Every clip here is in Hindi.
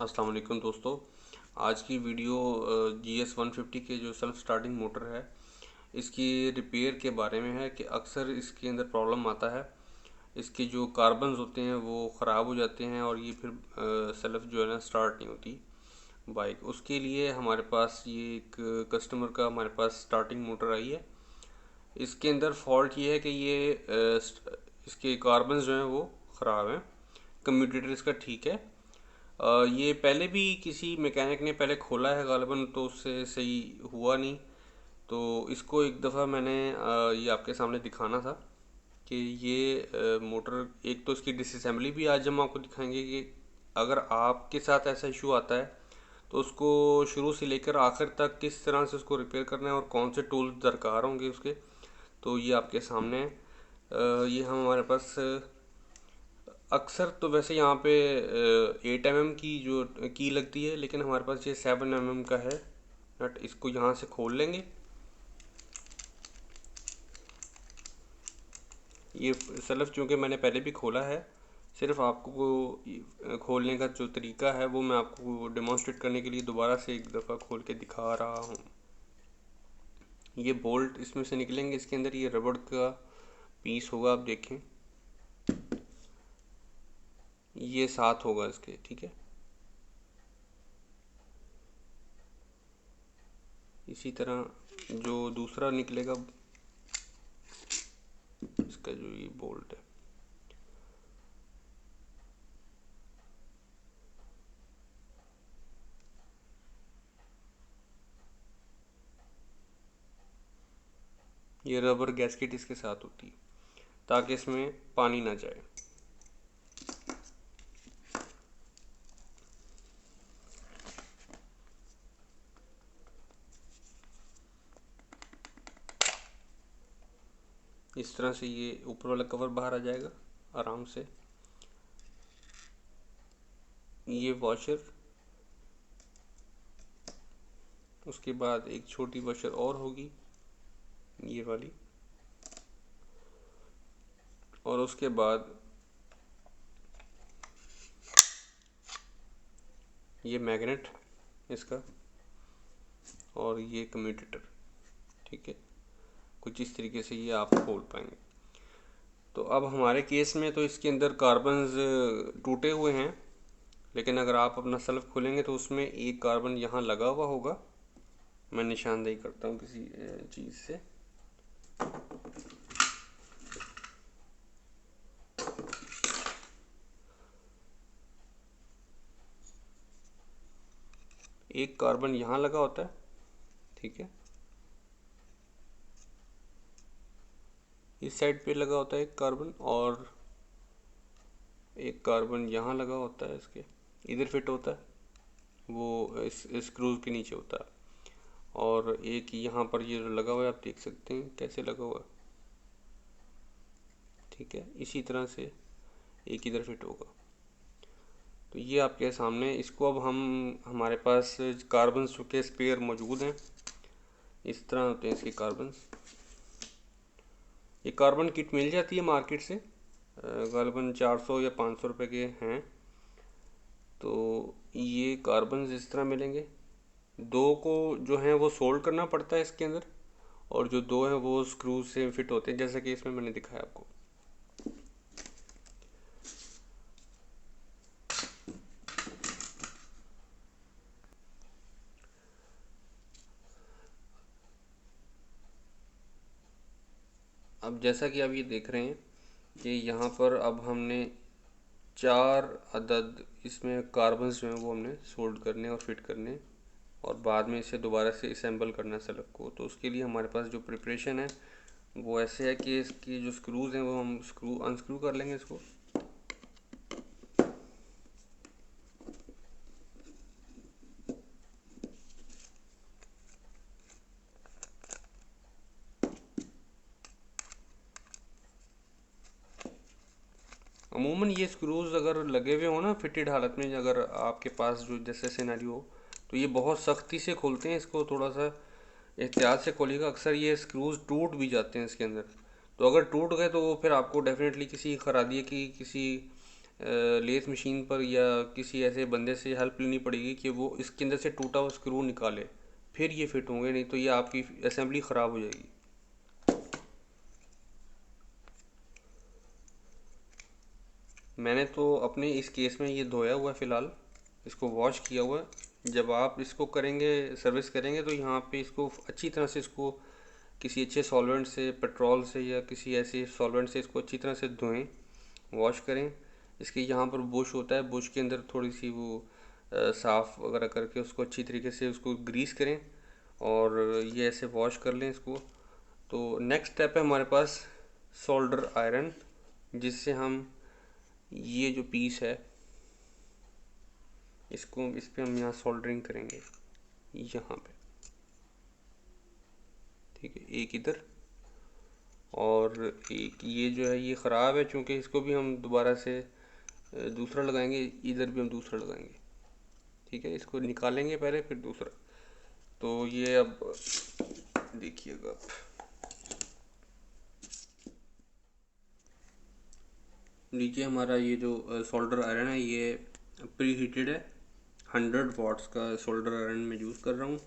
अस्सलाम वालेकुम दोस्तों। आज की वीडियो GS 150 के जो सेल्फ स्टार्टिंग मोटर है इसकी रिपेयर के बारे में है कि अक्सर इसके अंदर प्रॉब्लम आता है। इसके जो कार्बन्स होते हैं वो ख़राब हो जाते हैं और ये फिर सेल्फ जो है ना स्टार्ट नहीं होती बाइक। उसके लिए हमारे पास ये एक कस्टमर का हमारे पास स्टार्टिंग मोटर आई है। इसके अंदर फॉल्ट ये है कि ये इसके कार्बन्स जो हैं वो ख़राब हैं। कम्यूटेटर इसका ठीक है। ये पहले भी किसी मैकेनिक ने पहले खोला है गालिबन, तो उससे सही हुआ नहीं। तो इसको एक दफ़ा मैंने ये आपके सामने दिखाना था कि ये मोटर, एक तो इसकी डिसअसेंबली भी आज हम आपको दिखाएंगे कि अगर आपके साथ ऐसा इशू आता है तो उसको शुरू से लेकर आखिर तक किस तरह से उसको रिपेयर करना है और कौन से टूल्स दरकार होंगे उसके, तो ये आपके सामने है। ये हम हमारे पास अक्सर तो वैसे यहाँ पे 8 mm की जो की लगती है, लेकिन हमारे पास ये 7 mm का है नट। इसको यहाँ से खोल लेंगे। ये सेल्फ चूँकि मैंने पहले भी खोला है, सिर्फ आपको खोलने का जो तरीका है वो मैं आपको डेमोन्स्ट्रेट करने के लिए दोबारा से एक दफ़ा खोल के दिखा रहा हूँ। ये बोल्ट इसमें से निकलेंगे, इसके अंदर ये रबड़ का पीस होगा, आप देखें ये साथ होगा इसके, ठीक है। इसी तरह जो दूसरा निकलेगा इसका जो ये बोल्ट है, ये रबर गैस्केट इसके साथ होती है ताकि इसमें पानी ना जाए। इस तरह से ये ऊपर वाला कवर बाहर आ जाएगा आराम से। ये वॉशर, उसके बाद एक छोटी वॉशर और होगी ये वाली, और उसके बाद ये मैग्नेट इसका, और ये कम्यूटेटर, ठीक है। कुछ इस तरीके से ये आप खोल पाएंगे। तो अब हमारे केस में तो इसके अंदर कार्बन्स टूटे हुए हैं, लेकिन अगर आप अपना सेल्फ खोलेंगे तो उसमें एक कार्बन यहाँ लगा हुआ होगा। मैं निशानदेही करता हूँ किसी चीज़ से। एक कार्बन यहाँ लगा होता है, ठीक है। इस साइड पे लगा होता है एक कार्बन, और एक कार्बन यहाँ लगा होता है, इसके इधर फिट होता है, वो इस स्क्रूज के नीचे होता है। और एक यहाँ पर ये लगा हुआ है, आप देख सकते हैं कैसे लगा हुआ है, ठीक है। इसी तरह से एक इधर फिट होगा। तो ये आपके सामने, इसको अब हम, हमारे पास कार्बन के स्पेयर मौजूद हैं। इस तरह होते हैं इसके कार्बन्स। ये कार्बन किट मिल जाती है मार्केट से, गालिबन 400 या 500 रुपये के हैं। तो ये कार्बन्स इस तरह मिलेंगे। दो को जो है वो सोल्ड करना पड़ता है इसके अंदर, और जो दो हैं वो स्क्रू से फिट होते हैं, जैसा कि इसमें मैंने दिखाया आपको। अब जैसा कि आप ये देख रहे हैं कि यहाँ पर अब हमने 4 अदद इसमें कार्बन्स जो हैं वो हमने सोल्ड करने और फिट करने, और बाद में इसे दोबारा से असेंबल करना है सेल्फ को। तो उसके लिए हमारे पास जो प्रिपरेशन है वो ऐसे है कि इसकी जो स्क्रूज़ हैं वो हम अनस्क्रू कर लेंगे इसको। अमूमन ये स्क्रूज़ अगर लगे हुए हो ना फिटेड हालत में, अगर आपके पास जो जैसे सिनेरियो हो, तो ये बहुत सख्ती से खोलते हैं। इसको थोड़ा सा एहतियात से खोलिएगा, अक्सर ये स्क्रूज़ टूट भी जाते हैं इसके अंदर। तो अगर टूट गए तो वो फिर आपको डेफिनेटली किसी खरादिए की, किसी लेथ मशीन पर या किसी ऐसे बंदे से हेल्प लेनी पड़ेगी कि वो इसके अंदर से टूटा हुआ स्क्रू निकाले, फिर ये फिट होंगे, नहीं तो ये आपकी असेंबली ख़राब हो जाएगी। मैंने तो अपने इस केस में ये धोया हुआ है, फ़िलहाल इसको वॉश किया हुआ है। जब आप इसको करेंगे, सर्विस करेंगे, तो यहाँ पे इसको अच्छी तरह से इसको किसी अच्छे सॉल्वेंट से, पेट्रोल से या किसी ऐसे सॉल्वेंट से इसको अच्छी तरह से धोएं, वॉश करें। इसके यहाँ पर बुश होता है, बुश के अंदर थोड़ी सी वो साफ़ वगैरह करके उसको अच्छी तरीके से उसको ग्रीस करें और ये ऐसे वॉश कर लें इसको। तो नेक्स्ट स्टेप है हमारे पास सोल्डर आयरन, जिससे हम ये जो पीस है इसको इस पे हम यहाँ सोल्डरिंग करेंगे, यहाँ पे, ठीक है, एक इधर और एक ये जो है ये ख़राब है, चूँकि इसको भी हम दोबारा से दूसरा लगाएंगे, इधर भी हम दूसरा लगाएंगे, ठीक है। इसको निकालेंगे पहले फिर दूसरा। तो ये अब देखिएगा आप, नीचे हमारा ये जो सोल्डर आयरन है ये प्री हीटेड है, 100 वाट्स का सोल्डर आयरन मैं यूज़ कर रहा हूँ।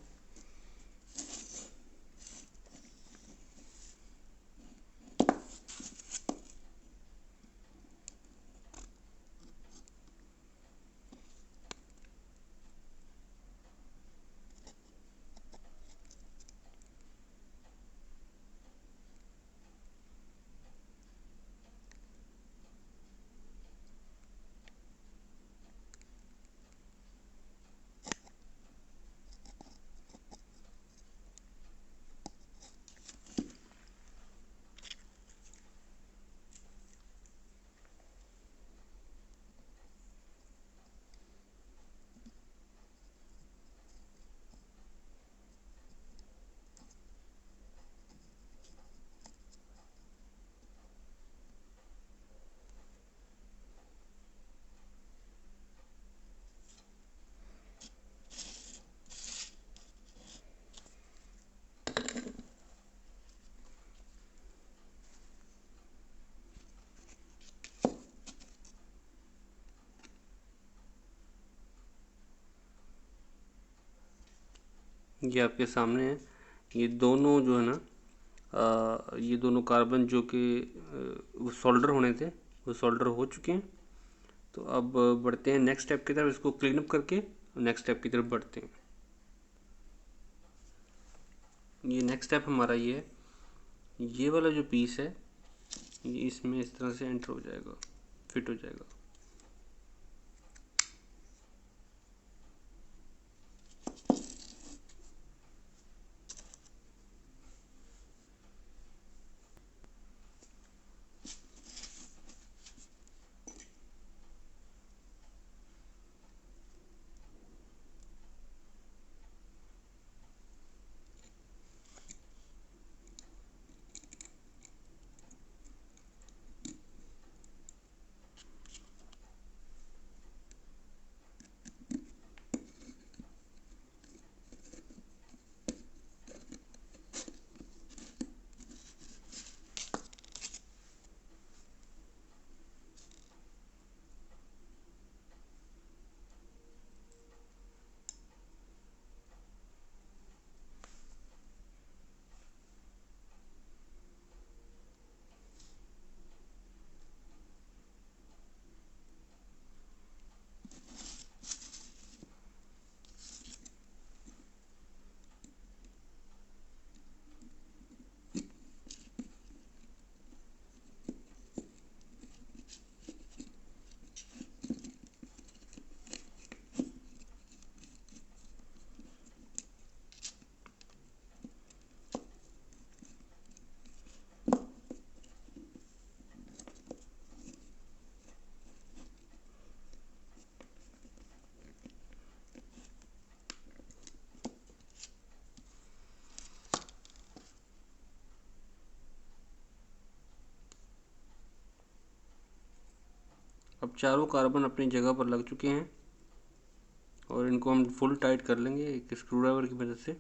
ये आपके सामने है, ये दोनों जो है ना, ये दोनों कार्बन जो कि वो सोल्डर होने थे, वो सोल्डर हो चुके हैं। तो अब बढ़ते हैं नेक्स्ट स्टेप की तरफ, इसको क्लीन अप करके नेक्स्ट स्टेप की तरफ बढ़ते हैं। ये नेक्स्ट स्टेप हमारा ये है, ये वाला जो पीस है ये इसमें इस तरह से एंटर हो जाएगा, फिट हो जाएगा। अब चारों कार्बन अपनी जगह पर लग चुके हैं और इनको हम फुल टाइट कर लेंगे एक स्क्रू ड्राइवर की मदद से।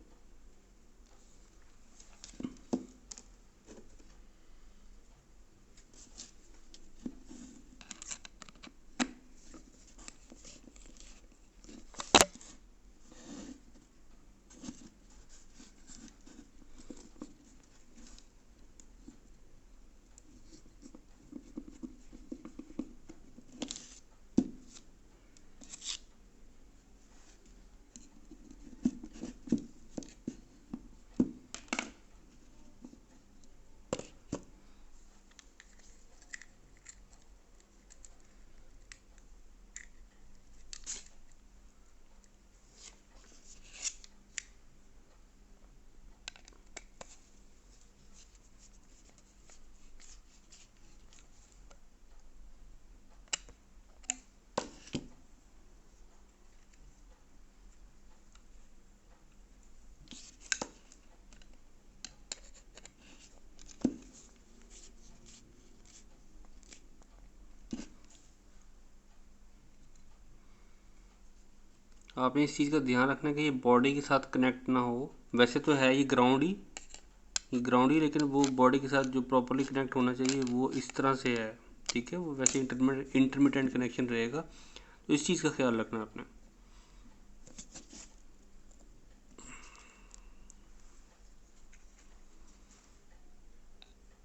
आपने इस चीज़ का ध्यान रखना कि ये बॉडी के साथ कनेक्ट ना हो। वैसे तो है ये ग्राउंड ही, लेकिन वो बॉडी के साथ जो प्रॉपरली कनेक्ट होना चाहिए वो इस तरह से है। ठीक है, वो वैसे इंटरमिटेंट कनेक्शन रहेगा, तो इस चीज़ का ख्याल रखना आपने।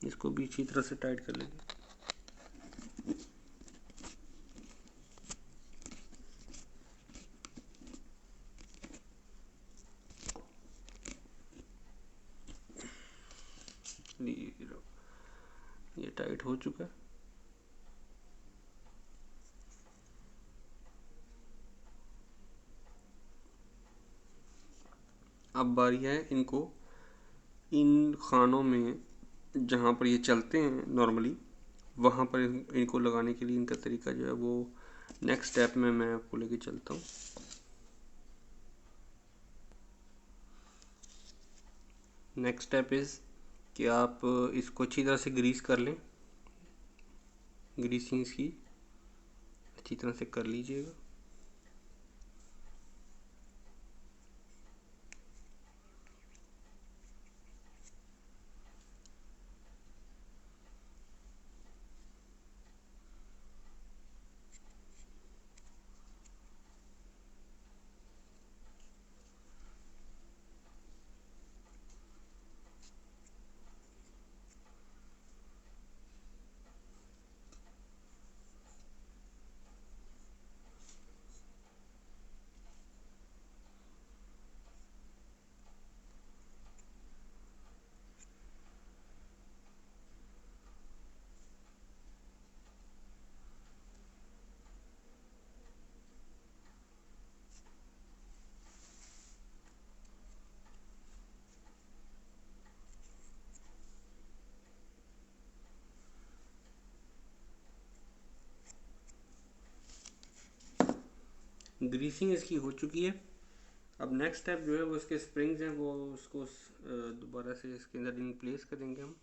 इसको भी अच्छी तरह से टाइट कर लेंगे। ये टाइट हो चुका है। अब बारी है इनको इन खानों में जहाँ पर ये चलते हैं नॉर्मली, वहाँ पर इनको लगाने के लिए इनका तरीका जो है वो नेक्स्ट स्टेप में मैं आपको लेके चलता हूँ। नेक्स्ट स्टेप इज़ कि आप इसको अच्छी तरह से ग्रीस कर लें। ग्रीसिंग इसकी अच्छी तरह से कर लीजिएगा। ग्रीसिंग इसकी हो चुकी है। अब नेक्स्ट स्टेप जो है वो इसके स्प्रिंग्स हैं, वो उसको दोबारा से इसके अंदर इन प्लेस करेंगे हम।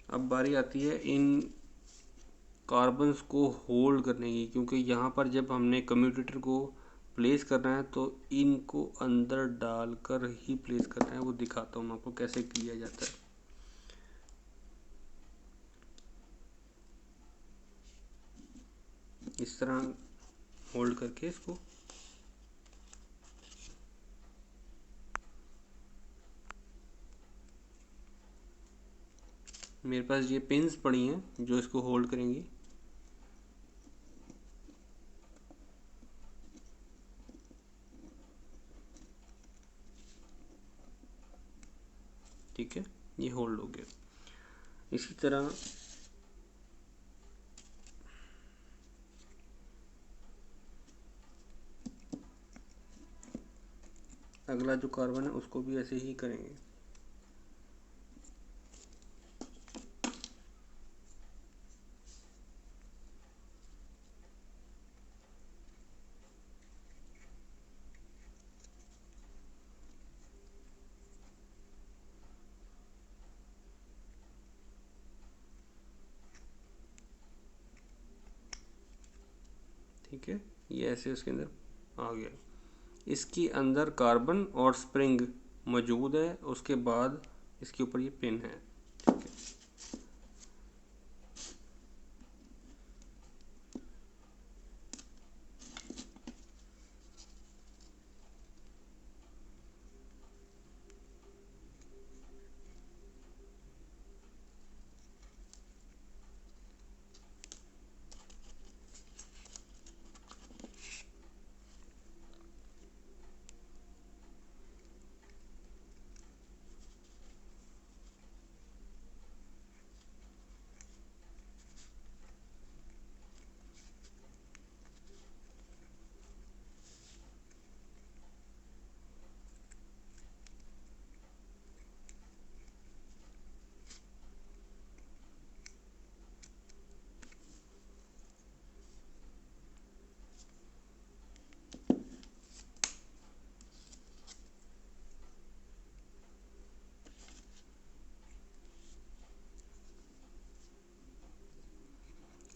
अब बारी आती है इन कार्बन्स को होल्ड करने की, क्योंकि यहाँ पर जब हमने कम्यूटेटर को प्लेस करना है तो इनको अंदर डालकर ही प्लेस करना है। वो दिखाता हूँ मैं आपको कैसे किया जाता है। इस तरह होल्ड करके इसको मेरे पास ये पिन्स पड़ी हैं जो इसको होल्ड करेंगी। ठीक है, ये होल्ड हो गया। इसी तरह अगला जो कार्बन है उसको भी ऐसे ही करेंगे। ठीक है, ये ऐसे उसके अंदर आ गया। इसके अंदर कार्बन और स्प्रिंग मौजूद है, उसके बाद इसके ऊपर ये पिन है। ठीक है,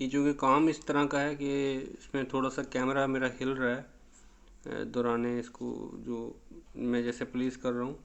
ये जो कि काम इस तरह का है कि इसमें थोड़ा सा कैमरा मेरा हिल रहा है दौरान इसको, जो मैं जैसे प्लेस कर रहा हूँ।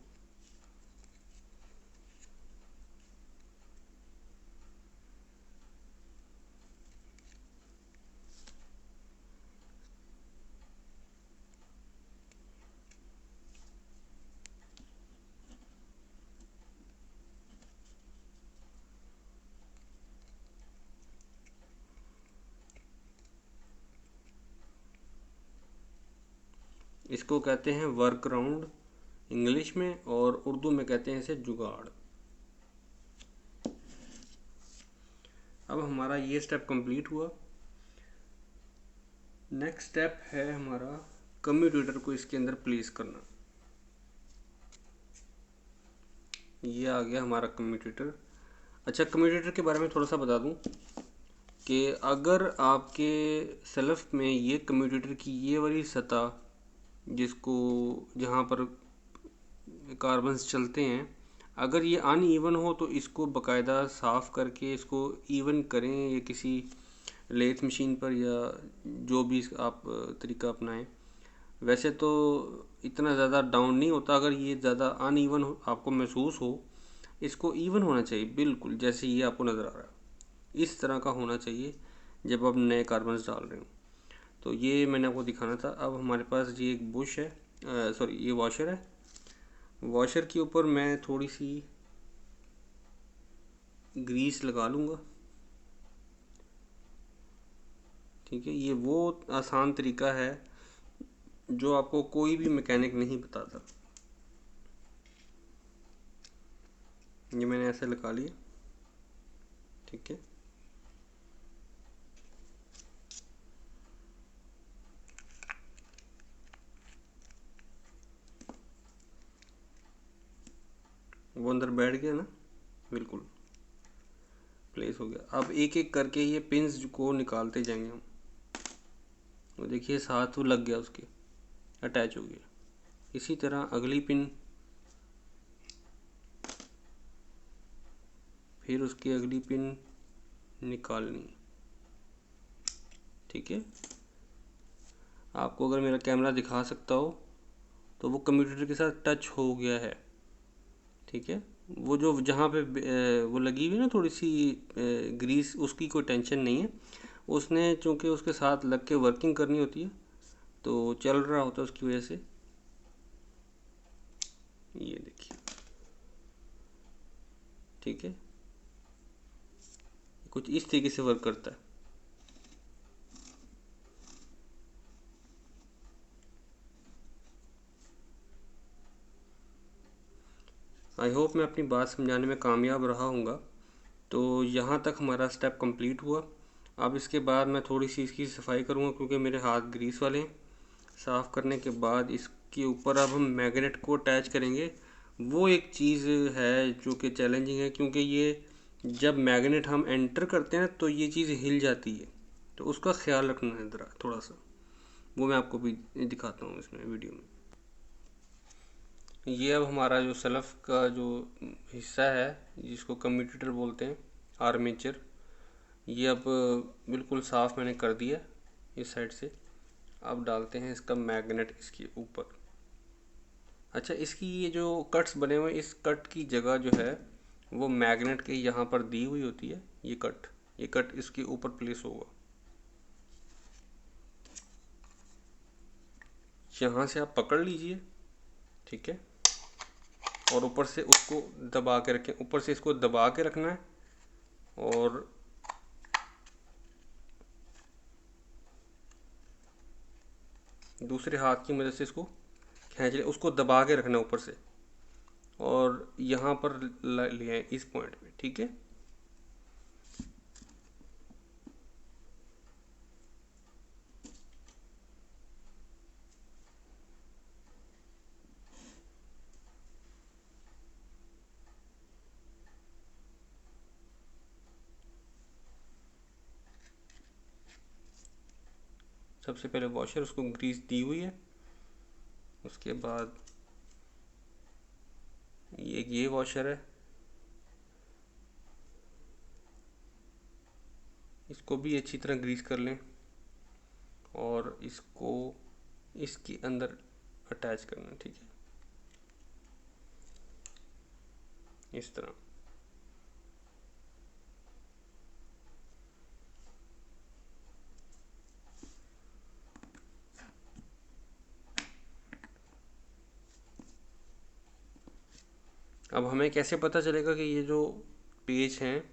इसको कहते हैं वर्क राउंड इंग्लिश में, और उर्दू में कहते हैं इसे जुगाड़। अब हमारा ये स्टेप कंप्लीट हुआ। नेक्स्ट स्टेप है हमारा कम्यूटेटर को इसके अंदर प्लेस करना। ये आ गया हमारा कम्यूटेटर। अच्छा, कम्यूटेटर के बारे में थोड़ा सा बता दूं कि अगर आपके सेल्फ में ये कम्यूटेटर की ये वाली सतह, जिसको जहाँ पर कार्बन्स चलते हैं, अगर ये अनइवन हो तो इसको बकायदा साफ़ करके इसको इवन करें, या किसी लेथ मशीन पर, या जो भी आप तरीका अपनाएं। वैसे तो इतना ज़्यादा डाउन नहीं होता, अगर ये ज़्यादा अनइवन आपको महसूस हो, इसको इवन होना चाहिए बिल्कुल जैसे ये आपको नज़र आ रहा है, इस तरह का होना चाहिए जब आप नए कार्बन्स डाल रहे हो। तो ये मैंने आपको दिखाना था। अब हमारे पास ये एक बुश है, सॉरी ये वॉशर है। वॉशर के ऊपर मैं थोड़ी सी ग्रीस लगा लूँगा। ठीक है, ये वो आसान तरीका है जो आपको कोई भी मैकेनिक नहीं बताता। ये मैंने ऐसे लगा लिया। ठीक है, वो अंदर बैठ गया ना, बिल्कुल प्लेस हो गया। अब एक एक करके ये पिन्स को निकालते जाएंगे हम। वो देखिए साथ वो लग गया, उसके अटैच हो गया। इसी तरह अगली पिन, फिर उसकी अगली पिन निकालनी। ठीक है, आपको अगर मेरा कैमरा दिखा सकता हो तो वो कंप्यूटर के साथ टच हो गया है। ठीक है, वो जो जहाँ पे वो लगी हुई ना थोड़ी सी ग्रीस, उसकी कोई टेंशन नहीं है। उसने चूँकि उसके साथ लग के वर्किंग करनी होती है तो चल रहा होता है, उसकी वजह से। ये देखिए, ठीक है, कुछ इस तरीके से वर्क करता है। आई होप मैं अपनी बात समझाने में कामयाब रहा हूँगा। तो यहाँ तक हमारा स्टेप कंप्लीट हुआ। अब इसके बाद मैं थोड़ी सी इसकी सफाई करूँगा क्योंकि मेरे हाथ ग्रीस वाले हैं। साफ़ करने के बाद इसके ऊपर अब हम मैग्नेट को अटैच करेंगे। वो एक चीज़ है जो कि चैलेंजिंग है, क्योंकि ये जब मैग्नेट हम एंटर करते हैं तो ये चीज़ हिल जाती है, तो उसका ख्याल रखना है ज़रा थोड़ा सा। वो मैं आपको भी दिखाता हूँ इसमें वीडियो में। ये अब हमारा जो सेल्फ का जो हिस्सा है, जिसको कम्यूटेटर बोलते हैं, आर्मेचर, ये अब बिल्कुल साफ़ मैंने कर दिया इस साइड से। अब डालते हैं इसका मैग्नेट इसके ऊपर। अच्छा, इसकी ये जो कट्स बने हुए हैं, इस कट की जगह जो है वो मैग्नेट के यहाँ पर दी हुई होती है। ये कट इसके ऊपर प्लेस होगा। यहाँ से आप पकड़ लीजिए। ठीक है, और ऊपर से उसको दबा के रखें। ऊपर से इसको दबा के रखना है और दूसरे हाथ की मदद से इसको खींच ले, उसको दबा के रखना ऊपर से, और यहाँ पर ले आए इस पॉइंट पे। ठीक है, सबसे पहले वॉशर, उसको ग्रीस दी हुई है। उसके बाद ये वॉशर है। इसको भी अच्छी तरह ग्रीस कर लें और इसको इसके अंदर अटैच करना, ठीक है, इस तरह। अब हमें कैसे पता चलेगा कि ये जो पेज हैं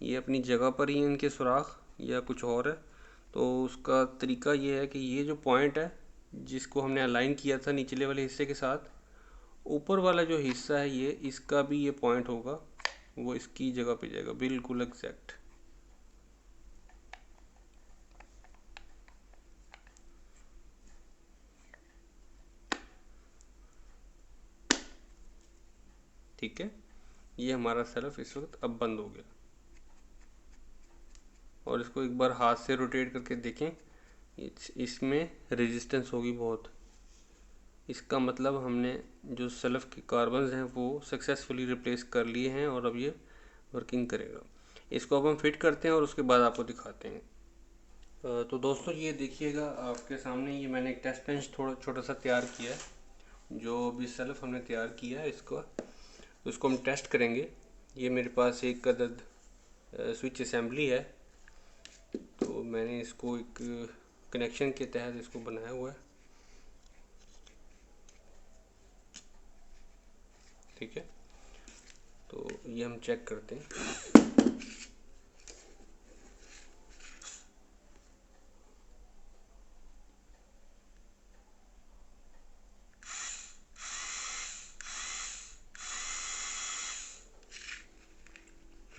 ये अपनी जगह पर ही हैं, इनके सुराख, या कुछ और है? तो उसका तरीका ये है कि ये जो पॉइंट है जिसको हमने अलाइन किया था निचले वाले हिस्से के साथ, ऊपर वाला जो हिस्सा है ये, इसका भी ये पॉइंट होगा, वो इसकी जगह पे जाएगा, बिल्कुल एग्जैक्ट। ठीक है, ये हमारा सेल्फ इस वक्त अब बंद हो गया। और इसको एक बार हाथ से रोटेट करके देखें, इसमें रेजिस्टेंस होगी बहुत। इसका मतलब हमने जो सेल्फ के कार्बन्स हैं वो सक्सेसफुली रिप्लेस कर लिए हैं और अब ये वर्किंग करेगा। इसको अब हम फिट करते हैं और उसके बाद आपको दिखाते हैं। तो दोस्तों ये देखिएगा आपके सामने, ये मैंने एक टेस्ट बेंच थोड़ा छोटा सा तैयार किया है। जो भी सेल्फ हमने तैयार किया है इसको हम टेस्ट करेंगे। ये मेरे पास एक अदद स्विच असेंबली है, तो मैंने इसको एक कनेक्शन के तहत इसको बनाया हुआ है, ठीक है। तो ये हम चेक करते हैं।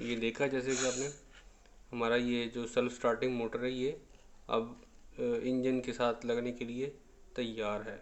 ये देखा जैसे कि आपने, हमारा ये जो सेल्फ स्टार्टिंग मोटर है ये अब इंजन के साथ लगने के लिए तैयार है।